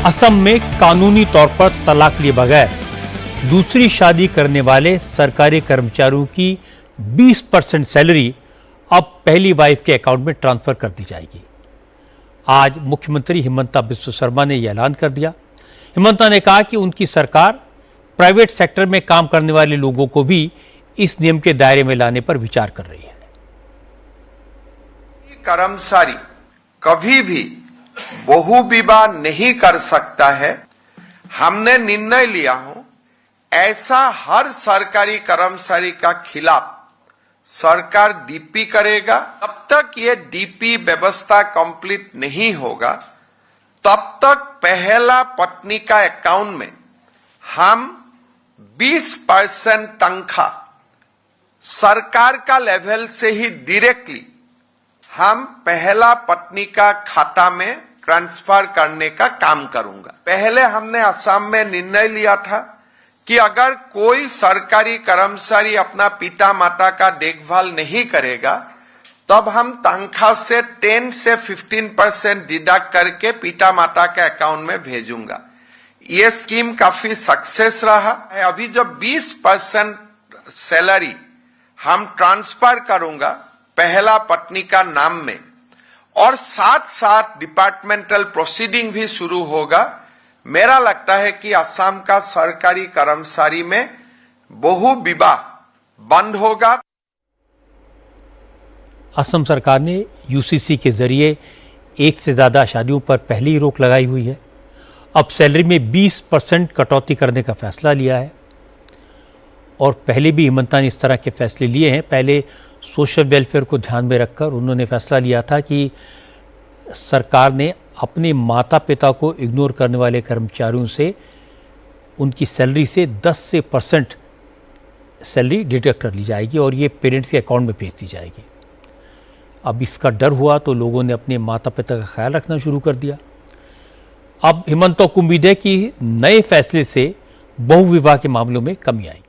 असम में कानूनी तौर पर तलाक लिए बगैर दूसरी शादी करने वाले सरकारी कर्मचारियों की 20% सैलरी अब पहली वाइफ के अकाउंट में ट्रांसफर कर दी जाएगी। आज मुख्यमंत्री हिमंता बिस्वा शर्मा ने यह ऐलान कर दिया। हिमंता ने कहा कि उनकी सरकार प्राइवेट सेक्टर में काम करने वाले लोगों को भी इस नियम के दायरे में लाने पर विचार कर रही है। कर्मचारी कभी भी बहु विवाह नहीं कर सकता है। हमने निर्णय लिया हो ऐसा हर सरकारी कर्मचारी का खिलाफ सरकार डीपी करेगा। तब तक ये डीपी व्यवस्था कंप्लीट नहीं होगा तब तक पहला पत्नी का अकाउंट में हम 20% तनख्वाह सरकार का लेवल से ही डायरेक्टली हम पहला पत्नी का खाता में ट्रांसफर करने का काम करूंगा। पहले हमने असम में निर्णय लिया था कि अगर कोई सरकारी कर्मचारी अपना पिता माता का देखभाल नहीं करेगा तब हम तनख्वाह से 10 से 15% डिडक्ट करके पिता माता के अकाउंट में भेजूंगा। ये स्कीम काफी सक्सेस रहा है। अभी जो 20% सैलरी हम ट्रांसफर करूंगा पहला पत्नी का नाम में और साथ साथ डिपार्टमेंटल प्रोसीडिंग भी शुरू होगा। मेरा लगता है कि असम का सरकारी कर्मचारी में बहु विवाह बंद होगा। असम सरकार ने यूसीसी के जरिए एक से ज्यादा शादियों पर पहले ही रोक लगाई हुई है। अब सैलरी में 20% कटौती करने का फैसला लिया है और पहले भी हिमंता ने इस तरह के फैसले लिए हैं। पहले सोशल वेलफेयर को ध्यान में रखकर उन्होंने फैसला लिया था कि सरकार ने अपने माता पिता को इग्नोर करने वाले कर्मचारियों से उनकी सैलरी से 10 से % सैलरी डिडक्ट कर ली जाएगी और ये पेरेंट्स के अकाउंट में भेज दी जाएगी। अब इसका डर हुआ तो लोगों ने अपने माता पिता का ख्याल रखना शुरू कर दिया। अब हिमंता को उम्मीद है कि नए फैसले से बहुविवाह के मामलों में कमी आएगी।